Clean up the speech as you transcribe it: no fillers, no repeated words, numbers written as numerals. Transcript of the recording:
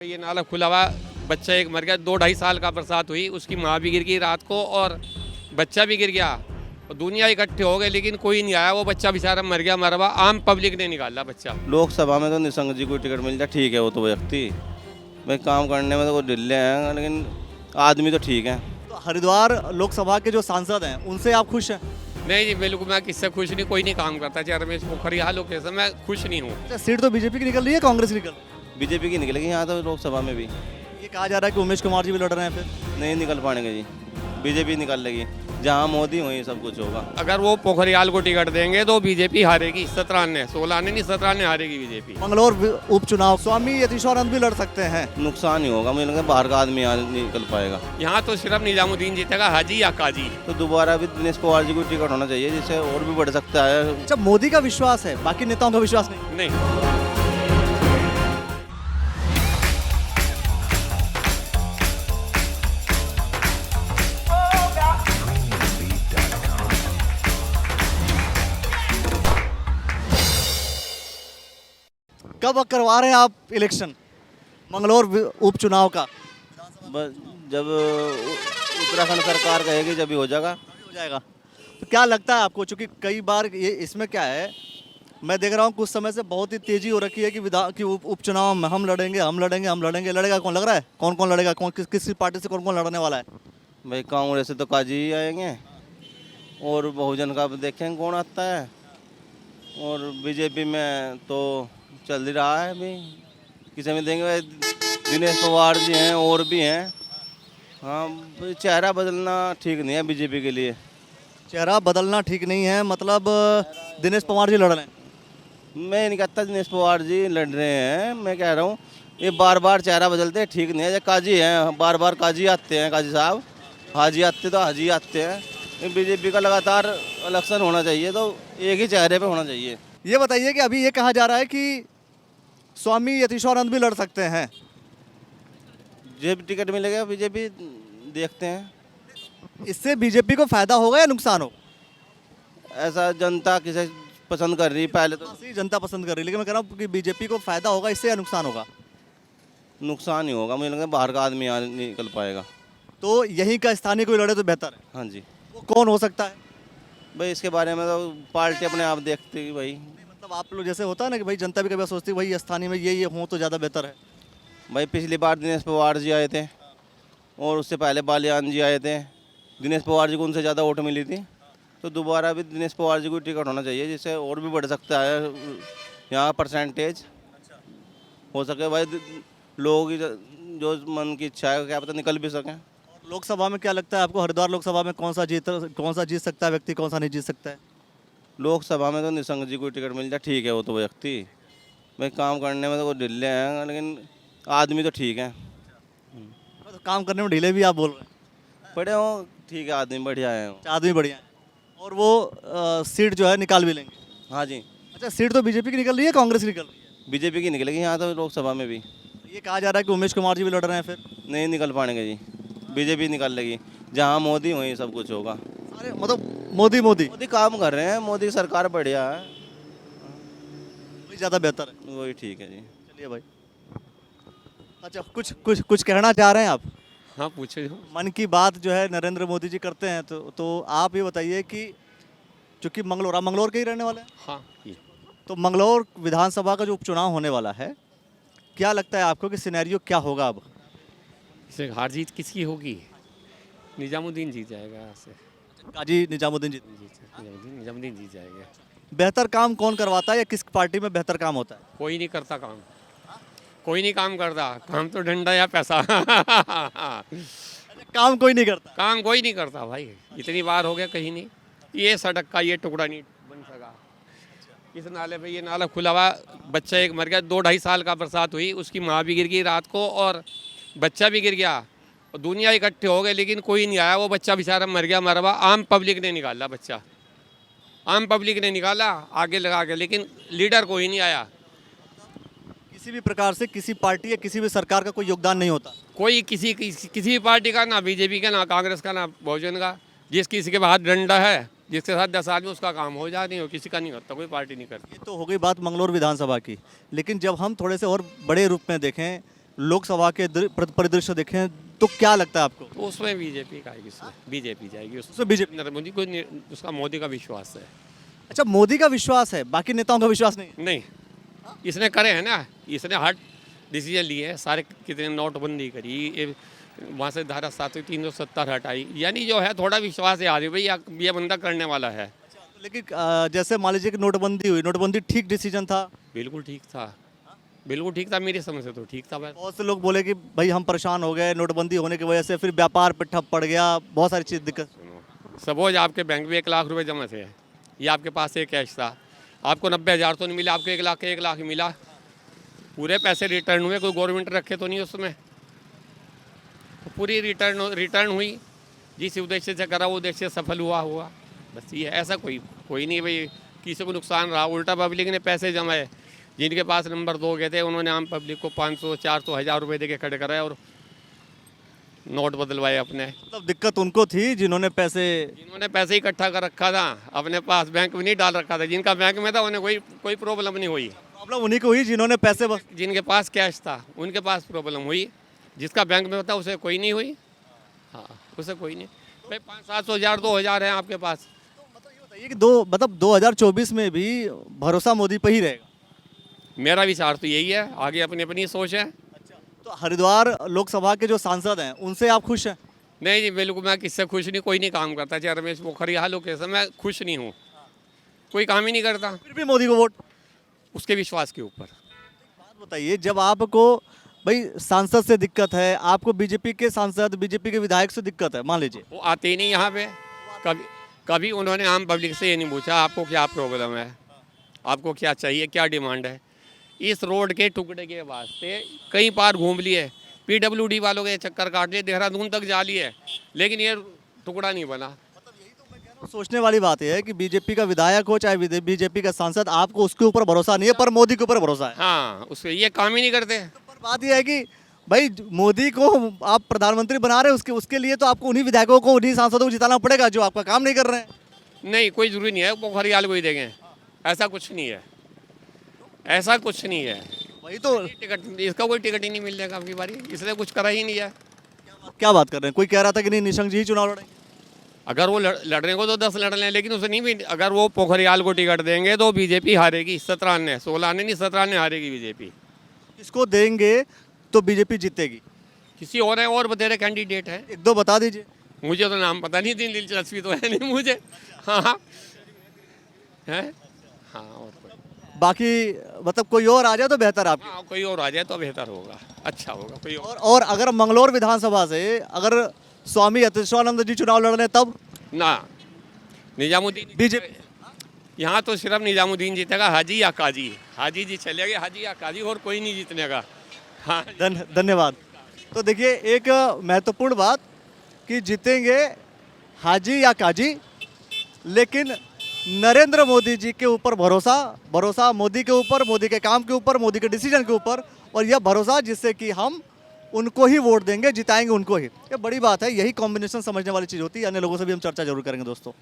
ये नाला खुला हुआ, बच्चा एक मर गया। 2-2.5 साल का बरसात हुई, उसकी माँ भी गिर गई रात को और बच्चा भी गिर गया और दुनिया इकट्ठे हो गए, लेकिन कोई नहीं आया। वो बच्चा बेचारा मर गया, मरवा आम पब्लिक ने निकाला बच्चा। लोकसभा में तो निशंक जी को टिकट मिल जाए ठीक है, वो तो व्यक्ति भाई काम करने में तो वो ढिल्ले हैं, लेकिन आदमी तो ठीक है। तो हरिद्वार लोकसभा के जो सांसद हैं उनसे आप खुश हैं? नहीं जी, बिल्कुल मैं किससे खुश नहीं, कोई नहीं काम करता। चाहे रमेश पोखरियाल हो कैसे, मैं खुश नहीं हूँ। अच्छा, सीट तो बीजेपी की निकल रही है, कांग्रेस की निकल रही बीजेपी की निकलेगी यहाँ तो लोकसभा में भी। है। ये कहा जा रहा है कि उमेश कुमार जी भी लड़ रहे हैं फिर। नहीं निकल पाएंगे जी, बीजेपी निकल लेगी। जहाँ मोदी वहीं सब कुछ होगा। अगर वो पोखरियाल को टिकट देंगे तो बीजेपी हारेगी। 17 ने 16 ने नहीं, 17 ने हारेगी बीजेपी। मंगलौर उपचुनाव स्वामी यतीश्वरानंद भी लड़ सकते हैं। नुकसान ही होगा, मुझे लगता है बाहर का आदमी यहाँ निकल पाएगा। यहाँ तो सिर्फ निजामुद्दीन जीतेगा, हाजी या काजी। तो दोबारा भी दिनेश पवार जी को टिकट होना चाहिए, जिससे और भी बढ़ सकता है। अच्छा, मोदी का विश्वास है, बाकी नेताओं का विश्वास नहीं। नहीं, कब करवा रहे हैं आप इलेक्शन मंगलौर उपचुनाव का? बस जब उत्तराखंड सरकार कहेगी जब ही हो जाएगा। हो जाएगा। तो क्या लगता है आपको, चूंकि कई बार ये इसमें क्या है, मैं देख रहा हूँ कुछ समय से बहुत ही तेजी हो रखी है कि उपचुनाव में हम लड़ेंगे। लड़ेगा कौन? लग रहा है कौन कौन लड़ेगा? कौन किस पार्टी से कौन कौन लड़ने वाला है? भाई कांग्रेस से तो काजी ही आएंगे और बहुजन का देखेंगे कौन आता है, और बीजेपी में तो चल ही रहा है अभी, किसे में देंगे भाई। दिनेश पवार जी हैं और भी हैं। हाँ, चेहरा बदलना ठीक नहीं है बीजेपी के लिए। चेहरा बदलना ठीक नहीं है, मतलब दिनेश पवार जी लड़ रहे हैं। मैं नहीं कहता दिनेश पवार जी लड़ रहे हैं, मैं कह रहा हूँ ये बार बार चेहरा बदलते हैं ठीक नहीं है। ये काजी हैं, बार बार काजी आते हैं, काजी साहब। हाजी आते तो हाजी आते हैं। बीजेपी का लगातार इलेक्शन होना चाहिए, तो एक ही चेहरे पे होना चाहिए। ये बताइए कि अभी ये कहा जा रहा है कि स्वामी यतीश्वरानंद भी लड़ सकते हैं। जब टिकट मिलेगा बीजेपी देखते हैं। इससे बीजेपी को फायदा होगा या नुकसान हो? ऐसा जनता किसे पसंद कर रही पहले तो जनता पसंद कर रही है, लेकिन मैं कह रहा हूँ कि बीजेपी को फायदा होगा इससे या नुकसान होगा? नुकसान ही होगा, मुझे लगता है बाहर का आदमी यहाँ निकल पाएगा। तो यहीं का स्थानीय कोई लड़े तो बेहतर है। हाँ जी। वो कौन हो सकता है? भाई इसके बारे में तो पार्टी अपने आप देखती है भाई। मतलब आप लोग जैसे होता है ना कि भाई जनता भी कभी सोचती है भाई स्थानीय में ये हो तो ज़्यादा बेहतर है। भाई पिछली बार दिनेश पवार जी आए थे और उससे पहले बालियान जी आए थे। दिनेश पवार जी को उनसे ज़्यादा वोट मिली थी, तो दोबारा भी दिनेश पवार जी को टिकट होना चाहिए, जिससे और भी बढ़ सकता है यहाँ परसेंटेज हो सके। भाई लोग जो मन की इच्छा है क्या पता निकल भी सकें। लोकसभा में क्या लगता है आपको, हरिद्वार लोकसभा में कौन सा जीत सकता है व्यक्ति, कौन सा नहीं जीत सकता है? लोकसभा में तो निशंक जी को टिकट मिल जाए ठीक है, वो तो व्यक्ति भाई काम करने में तो वो ढिल्ले हैं, लेकिन आदमी तो ठीक है। तो काम करने में ढीले भी आप बोल रहे हैं? बड़े हो ठीक है, आदमी बढ़िया है। आदमी बढ़िया है और वो सीट जो है निकाल भी लेंगे। हाँ जी। अच्छा, सीट तो बीजेपी की निकल रही है, कांग्रेस की निकल रही है। बीजेपी की निकलेगी यहाँ तो लोकसभा में भी। ये कहा जा रहा है कि उमेश कुमार जी भी लड़ रहे हैं फिर। नहीं निकल पाएंगे जी, बीजेपी निकल लेगी। जहाँ मोदी वहीं सब कुछ होगा। अरे मतलब मोदी मोदी काम कर रहे हैं, मोदी की सरकार बढ़िया है, वही ज़्यादा बेहतर है। वही ठीक है जी। चलिए भाई। अच्छा, कुछ कहना चाह रहे हैं आप? हाँ पूछो। मन की बात जो है नरेंद्र मोदी जी करते हैं, तो आप ये बताइए कि चूँकि मंगलौर के ही रहने वाले हैं, हाँ ये। तो मंगलौर विधानसभा का जो उपचुनाव होने वाला है, क्या लगता है आपको कि सिनेरियो क्या होगा अब? इसे हार जीत किसकी होगी? निजामुद्दीन जीत जाएगा यहाँ से। काजी निजामुद्दीन जी। निजामुद्दीन जीत जाएगा। बेहतर काम कौन करवाता है या किस पार्टी में बेहतर काम होता है? कोई नहीं करता काम, कोई नहीं काम करता। काम तो डंडा या पैसा। काम कोई नहीं करता। काम कोई नहीं करता भाई, इतनी बार हो गया कहीं नहीं। ये सड़क का ये टुकड़ा नहीं बन सका। इस नाले पे ये नाला खुला हुआ, बच्चा एक मर गया। 2-2.5 साल का बरसात हुई, उसकी माँ भी गिर गई रात को और बच्चा भी गिर गया और दुनिया इकट्ठे हो गए, लेकिन कोई नहीं आया। वो बच्चा बेचारा मर गया, मरवा आम पब्लिक ने निकाला बच्चा। आम पब्लिक ने निकाला आगे लगा के, लेकिन लीडर कोई नहीं आया। किसी भी प्रकार से किसी पार्टी या किसी भी सरकार का कोई योगदान नहीं होता। कोई किसी भी पार्टी का, ना बीजेपी का, ना कांग्रेस का, ना बहुजन का। जिस किसी के हाथ डंडा है, जिसके साथ 10 आदमी, उसका काम हो जाए। नहीं हो किसी का नहीं होता, कोई पार्टी नहीं करती। ये तो हो गई बात मंगलौर विधानसभा की, लेकिन जब हम थोड़े से और बड़े रूप में देखें लोकसभा के परिदृश्य देखें तो क्या लगता है आपको? तो उसमें बीजेपी का आएगी, उसमें बीजेपी जाएगी, उसमें बीजेपी। नरेंद्र मोदी को उसका मोदी का विश्वास है। अच्छा, मोदी का विश्वास है, बाकी नेताओं का विश्वास नहीं है? नहीं, इसने करे हैं ना, इसने हार्ड डिसीजन लिए हैं सारे, कितने नोटबंदी करी, वहाँ से धारा 370 हटाई, यानी जो है थोड़ा विश्वास है आ रही भाई ये बंदा करने वाला है। लेकिन जैसे मान लीजिए कि नोटबंदी हुई, नोटबंदी ठीक डिसीजन था? बिल्कुल ठीक था, बिल्कुल ठीक था, मेरी समझ से तो ठीक था। बस बहुत से लोग बोले कि भाई हम परेशान हो गए नोटबंदी होने की वजह से, फिर व्यापार पे ठप पड़ गया, बहुत सारी चीज़ दिक्कत। सपोज आपके बैंक में 1 लाख रुपए जमा थे, या आपके पास एक कैश था, आपको 90,000 तो नहीं मिला, आपको 1 लाख मिला, पूरे पैसे रिटर्न हुए, कोई गवर्नमेंट रखे तो नहीं उसमें, तो पूरी रिटर्न हुई, जिस उद्देश्य से करा वो उद्देश्य सफल हुआ। बस ये ऐसा कोई नहीं भाई किसी को नुकसान रहा, उल्टा पब्लिक ने पैसे जमाए, जिनके पास नंबर 2 गए थे उन्होंने आम पब्लिक को 500, 400, 1000 रुपये दे के खड़े कराए और नोट बदलवाए अपने। मतलब दिक्कत उनको थी जिन्होंने पैसे इकट्ठा कर रखा था अपने पास, बैंक में नहीं डाल रखा था, जिनका बैंक में था उन्हें कोई प्रॉब्लम नहीं हुई। प्रॉब्लम उन्हीं को हुई जिन्होंने पैसे जिनके पास कैश था उनके पास प्रॉब्लम हुई, जिसका बैंक में था उसे कोई नहीं हुई। हाँ, उसे कोई नहीं भाई, 500, 700, 2,000 है आपके पास। मतलब ये बताइए कि 2024 में भी भरोसा मोदी पे ही रहेगा? मेरा विचार तो यही है, आगे अपनी अपनी सोच है। तो हरिद्वार लोकसभा के जो सांसद हैं उनसे आप खुश हैं? नहीं जी, बिल्कुल मैं किससे खुश नहीं, कोई नहीं काम करता, चाहे रमेश पोखरियाल हो कैसे, मैं खुश नहीं हूँ, कोई काम ही नहीं करता। फिर भी मोदी को वोट? उसके विश्वास के ऊपर। बात बताइए, जब आपको भाई सांसद से दिक्कत है, आपको बीजेपी के सांसद, बीजेपी के विधायक से दिक्कत है, मान लीजिए, वो आते ही नहीं यहाँ पे, कभी उन्होंने आम पब्लिक से ये नहीं पूछा आपको क्या प्रॉब्लम है, आपको क्या चाहिए, क्या डिमांड है। इस रोड के टुकड़े के वास्ते कई बार घूम लिए, PWD वालों के चक्कर काट लिए, देहरादून तक जा लिए, लेकिन ये टुकड़ा नहीं बना। सोचने वाली बात यह है कि बीजेपी का विधायक हो चाहे बीजेपी का सांसद, आपको उसके ऊपर भरोसा नहीं है पर मोदी के ऊपर भरोसा है। हाँ, उसके ये काम ही नहीं करते। पर बात यह है कि भाई मोदी को आप प्रधानमंत्री बना रहे हैं, उसके लिए तो आपको उन्हीं विधायकों को, उन्हीं सांसदों को जिताना पड़ेगा जो आपका काम नहीं कर रहे हैं। नहीं, कोई जरूरी नहीं है पोखरियाल को ही देंगे, ऐसा कुछ नहीं है, ऐसा कुछ नहीं है। वही तो, टिकट इसका कोई टिकट ही नहीं मिल जाएगा अगली बारी, इसने कुछ करा ही नहीं है। क्या बात कर रहे हैं? कोई कह रहा था कि नहीं निशंक जी ही चुनाव लड़ेंगे। अगर वो लड़ने को तो 10 लड़ लें, लेकिन उसे नहीं भी, अगर वो पोखरियाल को टिकट देंगे तो बीजेपी हारेगी, 17 ने 16 ने नहीं 17 ने हारेगी बीजेपी। इसको देंगे तो बीजेपी जीतेगी। किसी और है, और बतेरे कैंडिडेट है, 1-2 बता दीजिए। मुझे तो नाम पता नहीं, इतनी दिलचस्पी तो है नहीं मुझे। हाँ है, हाँ, और बाकी मतलब कोई और आ जाए तो बेहतर आप। हाँ, कोई और आ जाए तो बेहतर होगा, अच्छा होगा कोई और अगर मंगलौर विधानसभा से अगर स्वामी अतुलानंद जी चुनाव लड़ रहे हैं तब ना, निजामुद्दीन बीजेपी, यहाँ तो सिर्फ निजामुद्दीन जीतेगा, हाजी या काजी, हाजी जी चलेंगे, हाजी या काजी, और कोई नहीं जीतने का। हाँ, धन्यवाद। तो देखिए, एक महत्वपूर्ण बात कि जीतेंगे हाजी या काजी, लेकिन नरेंद्र मोदी जी के ऊपर भरोसा मोदी के ऊपर, मोदी के काम के ऊपर, मोदी के डिसीजन के ऊपर, और यह भरोसा जिससे कि हम उनको ही वोट देंगे, जिताएंगे उनको ही। ये बड़ी बात है, यही कॉम्बिनेशन समझने वाली चीज़ होती है। अन्य लोगों से भी हम चर्चा जरूर करेंगे दोस्तों।